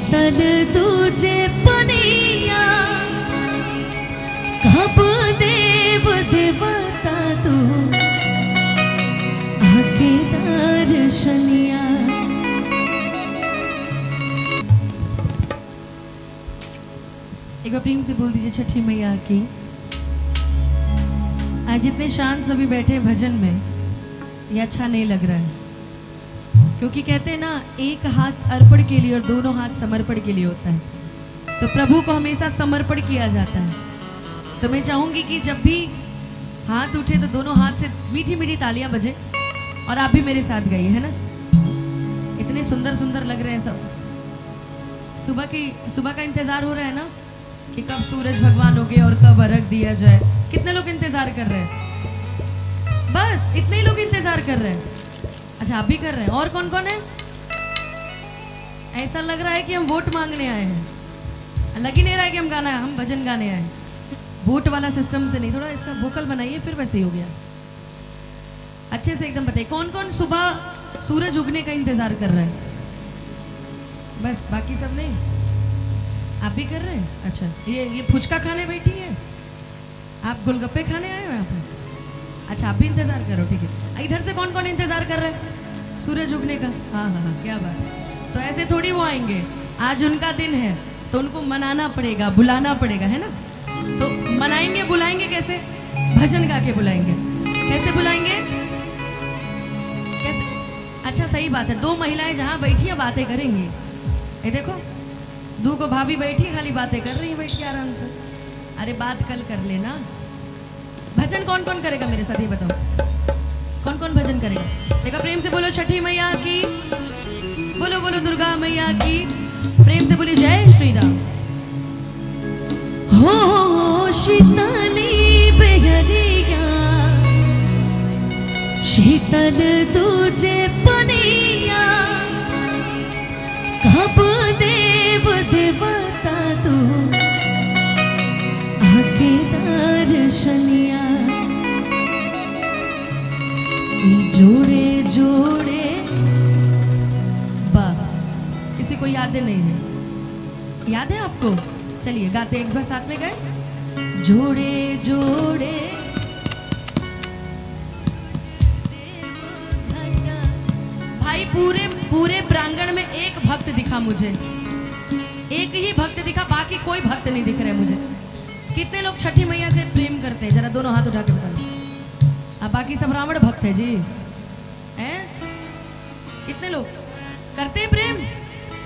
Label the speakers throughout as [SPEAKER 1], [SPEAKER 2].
[SPEAKER 1] शीतल तुझे पनिया कब देव देवता तू आके दर्शनिया। एक बार प्रेम से बोल दीजिए छठी मैया की। आज इतने शांत सभी बैठे भजन में, ये अच्छा नहीं लग रहा है, क्योंकि कहते हैं ना एक हाथ अर्पण के लिए और दोनों हाथ समर्पण के लिए होता है। तो प्रभु को हमेशा समर्पण किया जाता है। तो मैं चाहूंगी कि जब भी हाथ उठे तो दोनों हाथ से मीठी मीठी तालियां बजे और आप भी मेरे साथ गाइए, है ना। इतने सुंदर सुंदर लग रहे हैं सब। सुबह का इंतजार हो रहा है ना कि कब सूरज भगवान होंगे और कब अर्घ दिया जाए। कितने लोग इंतजार कर रहे हैं? बस इतने ही लोग इंतजार कर रहे हैं। अच्छा, आप भी कर रहे हैं? और कौन कौन है? ऐसा लग रहा है कि हम वोट मांगने आए हैं। लग ही नहीं रहा है कि हम भजन गाने आए। वोट वाला सिस्टम से नहीं, थोड़ा इसका वोकल बनाइए, फिर वैसे ही हो गया। अच्छे से एकदम बताइए कौन कौन सुबह सूरज उगने का इंतजार कर रहा है? बस, बाकी सब नहीं? आप भी कर रहे हैं? अच्छा, ये फुचका खाने बैठी है, आप गोलगप्पे खाने आए हो यहाँ पे? अच्छा, आप भी इंतजार करो, ठीक है। इधर से कौन कौन इंतजार कर रहे हैं सूरज उगने का? हाँ हाँ हाँ, क्या बात है। तो ऐसे थोड़ी वो आएंगे, आज उनका दिन है तो उनको मनाना पड़ेगा, बुलाना पड़ेगा, है ना। तो मनाएंगे बुलाएंगे कैसे? भजन गा के बुलाएंगे। कैसे बुलाएंगे? कैसे? अच्छा, सही बात है। दो महिलाएं जहाँ बैठी है बातें करेंगी। ये देखो, दो को भाभी बैठी है, खाली बातें कर रही है बैठ के आराम से। अरे बात कल कर लेना। भजन कौन कौन करेगा मेरे साथ, ये बताओ। कौन कौन भजन करेगा? देखा, प्रेम से बोलो छठी मैया की। बोलो बोलो दुर्गा मैया की। प्रेम से बोलिए जय श्री राम। हो शीतली बेहरिया शीतल तुझे पनिया कब देव देवता तू आके दर्शनिया। जोड़े जोड़े वाह, किसी को यादें नहीं है? याद है आपको? चलिए गाते एक बार साथ में गए। जोड़े जोड़े भाई, पूरे प्रांगण में एक भक्त दिखा मुझे, एक ही भक्त दिखा, बाकी कोई भक्त नहीं दिख रहे मुझे। कितने लोग छठी मैया से प्रेम करते हैं? जरा दोनों हाथ उठा के बताओ। अब बाकी सब रावण भक्त है जी, हैं? कितने लोग करते हैं प्रेम?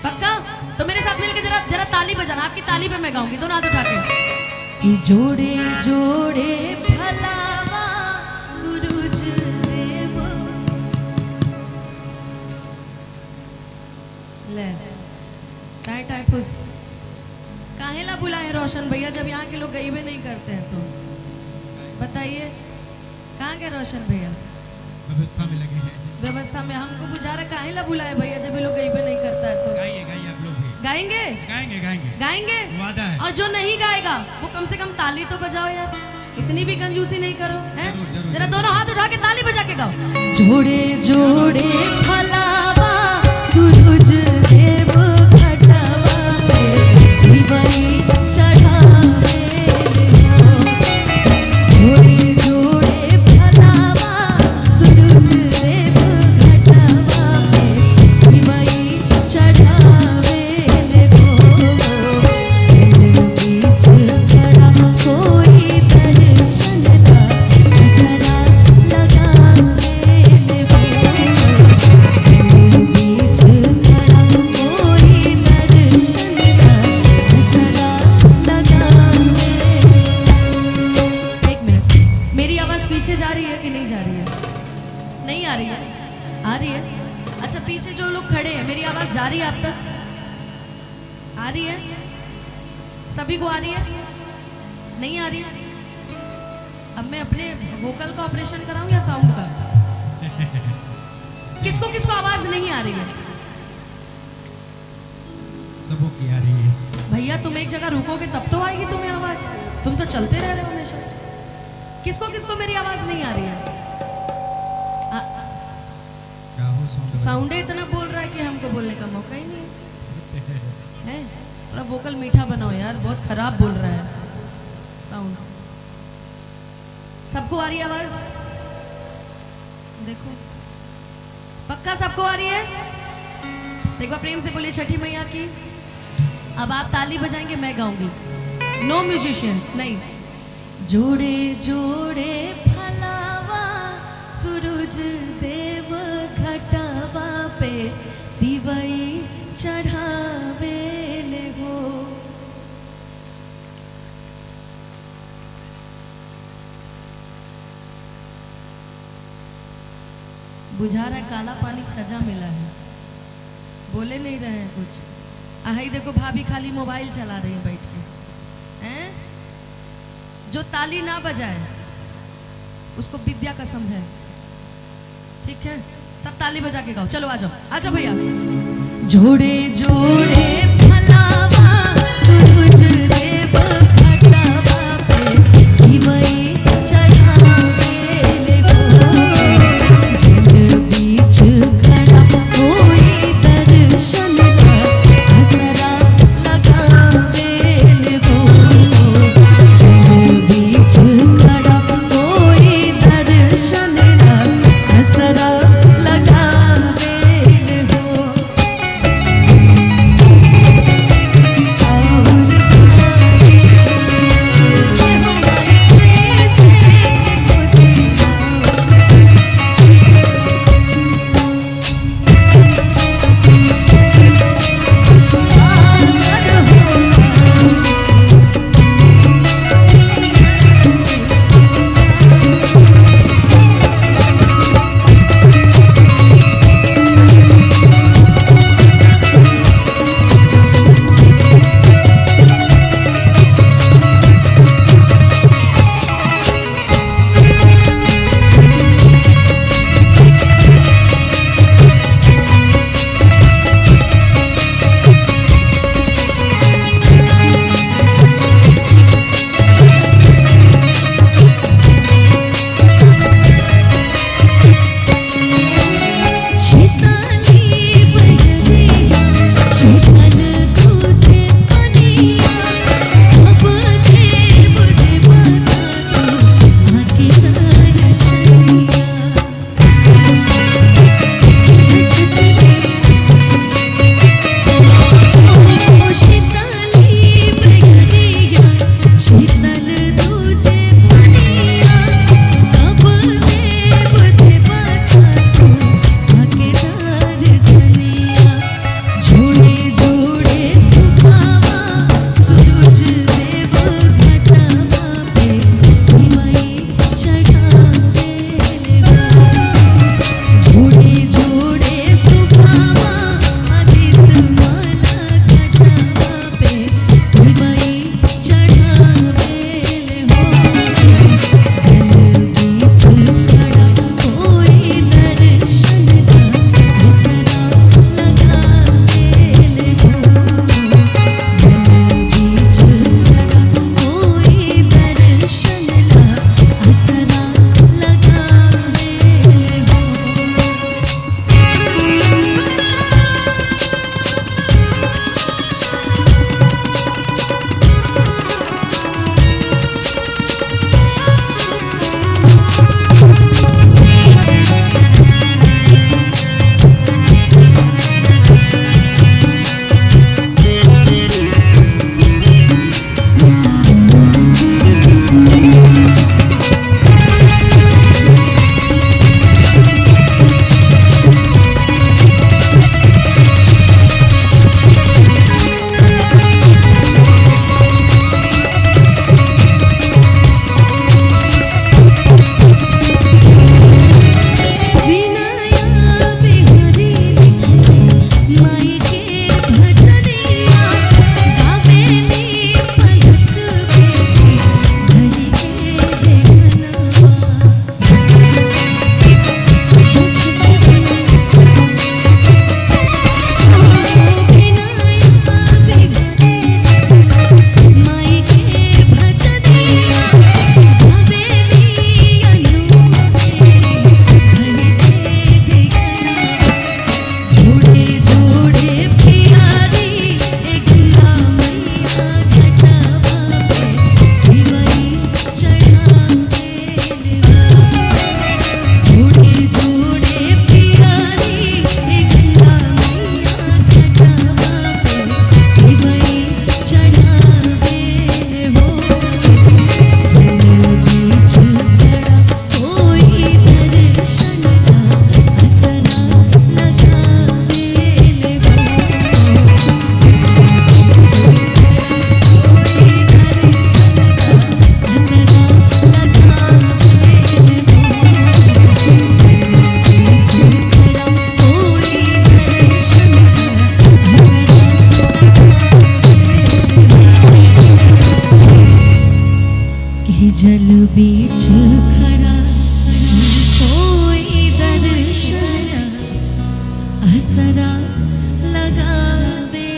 [SPEAKER 1] पक्का? तो मेरे साथ मिलके जरा ताली बजाना। आपकी ताली पे मैं गाऊंगी, दोनों हाथ उठा के। जोड़े जोड़े भलावा सूरज देव। ले टाइ टाइ फुस। काहेला बुलाए रोशन भैया जब यहाँ के लोग गईबे नहीं करते हैं? तो बताइए कहाँ गए रोशन भैया?
[SPEAKER 2] व्यवस्था में लगे हैं।
[SPEAKER 1] व्यवस्था में हमको बुझा रहा, काहेला बुलाए भैया जब ये लोग गईबे नहीं करता है? तो
[SPEAKER 2] गाइए गाइए, आप लोग भी
[SPEAKER 1] गाएंगे
[SPEAKER 2] गाएंगे गाएंगे
[SPEAKER 1] गाएंगे
[SPEAKER 2] वादा है।
[SPEAKER 1] और जो नहीं गाएगा वो कम से कम ताली तो बजाओ यार, इतनी भी कंजूसी नहीं करो, हैं? जरा दोनों हाथ उठा के ताली बजा के गाओ। जोड़े जोड़े भलावा सूरज देव घटवा पे दिवाई चढ़ावे हो। जोड़े जोड़े भलावा सूरज देव घटवा पे दिवाई चढ़ावे हो। बीच खड़ा कोई दर्शन का असरा लगावे हो। बीच खड़ा कोई दर्शन का असरा लगावे। एक मिनट, मेरी आवाज पीछे जा रही है कि नहीं जा रही है? नहीं आ रही है? आ रही है? अच्छा, पीछे जो लोग खड़े हैं मेरी आवाज जा रही है आप तक? आ रही है? सभी को आ रही है? नहीं आ रही? अब मैं अपने वोकल का ऑपरेशन कराऊं या साउंड का? किसको किसको आवाज नहीं आ रही है?
[SPEAKER 2] सबों की आ रही है।
[SPEAKER 1] भैया तुम एक जगह रुकोगे तब तो आएगी तुम्हें आवाज, तुम तो चलते रह रहे हो हमेशा। किसको किसको मेरी आवाज नहीं आ रही है?
[SPEAKER 2] क्या हो
[SPEAKER 1] साउंड इतना बोल रहा है कि हमको बोलने का मौका ही नहीं है। है, थोड़ा वोकल मीठा बनाओ यार, बहुत खराब बोल रहा है साउंड। सबको आ रही है आवाज? देखो पक्का सबको आ रही है? एक बार प्रेम से बोलिए छठी मैया की। अब आप ताली बजाएंगे, मैं गाऊंगी, नो म्यूजिशियंस नहीं। जोड़े जोड़े फलावा सूरज देव घटावा पे दिवई चढ़ावे ले हो। बुझा रहा है काला पानी की सजा मिला है, बोले नहीं रहे हैं कुछ। आई देखो भाभी खाली मोबाइल चला रही है बैठ के, हैं? जो ताली ना बजाए उसको विद्या कसम है, ठीक है? सब ताली बजा के गाओ, चलो आ जाओ, आ जाओ भैया। जोड़े जोड़े फलावा सूरज देव घटावा पे दिवई चढ़ावे ले हो। जल बीच खड़ा कोई दर्शन ला हसरा लगावे ले हो। जल बीच खड़ा कोई दर्शन ला हसरा लगावे ले हो। असरा लगा दे